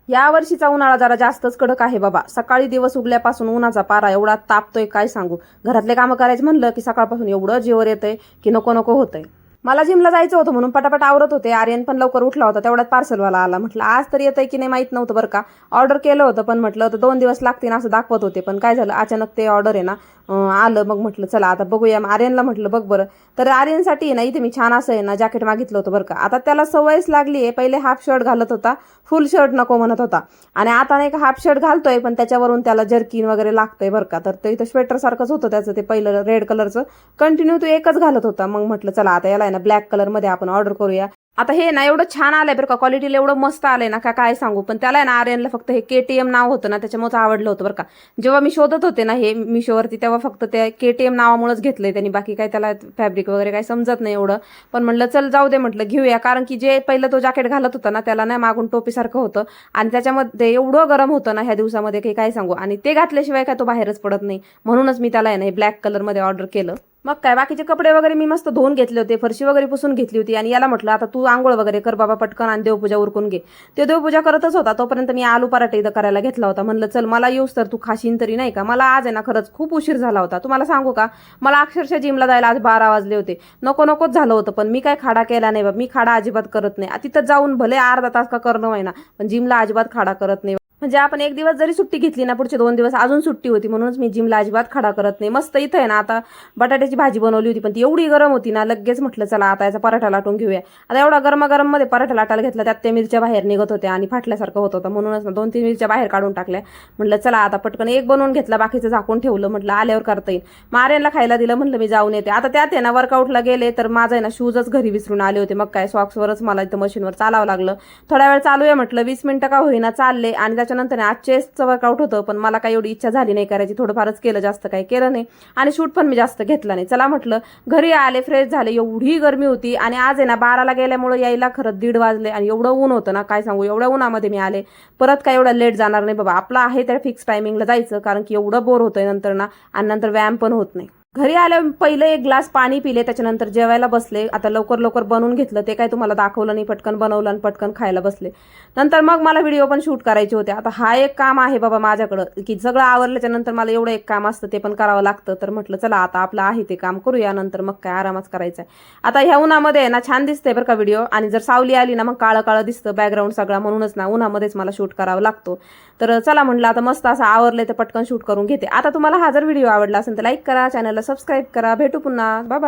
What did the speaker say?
या वर्षीचा उन्हाळा जरा जास्तच कडक आहे बाबा. सकाळी दिवस उगल्यापासून उन्हाचा पारा एवढा तापतोय काय सांगू. घरातले कामं करायचं म्हणलं की सकाळपासून एवढं जीवर येतंय की नको नको होतंय. मला जिमला जायचं होतं म्हणून पटापट आवरत होते. आर्यन पण लवकर उठला होता. तेवढ्यात पार्सलवाला आला. म्हटलं आज तरी येतंय की नाही माहित नव्हतं बरं का. ऑर्डर केलं होतं पण म्हटलं तर 2 दिवस लागतील असं दाखवत होते. पण काय झालं अचानक ते ऑर्डर आहे ना आलं. मग म्हटलं चला आता बघूया. आर्यनला म्हटलं बघ बरं. तर आर्यनसाठी ना इथे मी छान असं आहे ना जॅकेट मागितलं होतं बरं का. आता त्याला सवयच लागली आहे. पहिले हाफ शर्ट घालत होता, फुल शर्ट नको म्हणत होता आणि आता नाही का हाफ शर्ट घालतोय पण त्याच्यावरून त्याला जर्किन वगैरे लागतंय बरं का. तर ते इथं स्वेटर सारखंच होतं त्याचं ते पहिलं रेड कलरचं. कंटिन्यू तो एकच घालत होता. मग म्हटलं चला आता याला आहे ना ब्लॅक कलरमध्ये आपण ऑर्डर करूया. आता हे ना एवढं छान आलंय बरं का. क्वालिटीला एवढं मस्त आलंय ना काय सांगू. पण त्याला आहे ना आर्यनला फक्त हे KTM नाव होतं ना त्याच्यामुळेच आवडलं होतं बरं का. जेव्हा मी शोधत होते ना हे मिशोवरती तेव्हा फक्त त्या KTM नावामुळेच घेतलंय त्यांनी. बाकी काय त्याला फॅब्रिक वगैरे काही समजत नाही एवढं. पण म्हटलं चल जाऊ दे म्हटलं घेऊया. कारण की जे पहिलं तो जॅकेट घालत होता ना त्याला नाही मागून टोपीसारखं होतं आणि त्याच्यामध्ये एवढं गरम होतं ना ह्या दिवसामध्ये काही काय सांगू. आणि ते घातल्याशिवाय काय तो बाहेरच पडत नाही. म्हणूनच मी त्याला आहे ना हे ब्लॅक कलरमध्ये ऑर्डर केलं. मग काय बाकीचे कपडे वगैरे मी मस्त धुवून घेतले होते. फरशी वगैरे पुसून घेतली होती आणि याला म्हटलं आता तू आंघोळ वगैरे कर बाबा पटकन आणि देवपूजा उरकून घे. ते देवपूजा करतच होता तोपर्यंत मी आलू पराठा इथं करायला घेतला होता. म्हणलं चल मला येऊस तर तू खाशीन तरी नाही का. मला आज आहे ना खरंच खूप उशीर झाला होता. तुम्हाला सांगू का मला अक्षरशः जिमला जायला आज 12 वाजले होते. नको नकोच झालं होतं पण मी काय खाडा केला नाही बाबा. मी खाडा अजिबात करत नाही. तिथं जाऊन भले अर्धा तास का करणं व्हायना पण जिमला अजिबात खाडा करत नाही. म्हणजे आपण एक दिवस जरी सुट्टी घेतली ना पुढचे 2 दिवस अजून सुट्टी होती. म्हणूनच मी जिमला अजिबात खडा करत नाही. मस्त इथं आहे ना आता बटाट्याची भाजी बनवली होती पण ती एवढी गरम होती ना लगेच म्हटलं चला आता याचा पराठा लाटून घेऊया. आता एवढा गरम मध्ये पराठा लाटायला घेतला त्यात त्या मिरच्या बाहेर निघत होत्या आणि फाटल्यासारखं होत होतं. म्हणूनच 2-3 मिरच्या बाहेर काढून टाकल्या. म्हटलं चला आता पटकन एक बनवून घेतला बाकीचं झाकून ठेवलं. म्हटलं आल्यावर करता येईल. आर्यनला खायला दिलं. म्हटलं मी जाऊन येते. आता त्यात आहे ना वर्कआउटला गेले तर माझं आहे ना शूजच घरी विसरून आले होते. मग काय सॉक्सवरच मला इथं मशीनवर चालावं लागलं. थोड्या वेळ चालूया म्हटलं 20 मिनिटं का होईना चालले आणि त्याच्यानंतर आज चेस्टचं वर्कआउट होतं पण मला काही एवढी इच्छा झाली नाही करायची. थोडंफारच केलं जास्त काही केलं नाही आणि शूट पण मी जास्त घेतला नाही. चला म्हटलं घरी आले फ्रेश झाले. एवढी गरमी होती आणि आज आहे ना 12ला गेल्यामुळे यायला खरंच 1:30 वाजले आणि एवढं ऊन होतं ना काय सांगू. एवढ्या उन्हामध्ये मी आले. परत काय एवढं लेट जाणार नाही बाबा. आपलं आहे त्या फिक्स टायमिंगला जायचं कारण की एवढं बोर होतंय नंतर ना आणि नंतर व्यायाम पण होत नाही. घरी आल्यावर पहिले एक ग्लास पाणी पिले त्याच्यानंतर जेवायला बसले. आता लवकर लवकर बनवून घेतलं ते काय तुम्हाला दाखवलं नाही. पटकन बनवलं आणि पटकन खायला बसले. नंतर मग मला व्हिडिओ पण शूट करायचे होते. आता हा एक काम आहे बाबा माझ्याकडं की सगळं आवरल्याच्या नंतर मला एवढं एक काम असतं ते पण करावं लागतं. तर म्हटलं चला आता आपलं आहे ते काम करूया नंतर मग काय आरामच करायचा आहे. आता ह्या उन्हामध्ये ना छान दिसतंय बरं का व्हिडिओ आणि जर सावली आली ना मग काळं काळं दिसतं बॅकग्राऊंड सगळा. म्हणूनच ना उन्हामध्येच मला शूट करावा लागतो. तर चला म्हटलं आता मस्त असं आवरले तर पटकन शूट करून घेते. आता तुम्हाला हा जर व्हिडिओ आवडला असेल तर लाईक करा, चॅनलला सबस्क्राईब करा. भेटू पुन्हा. Bye bye.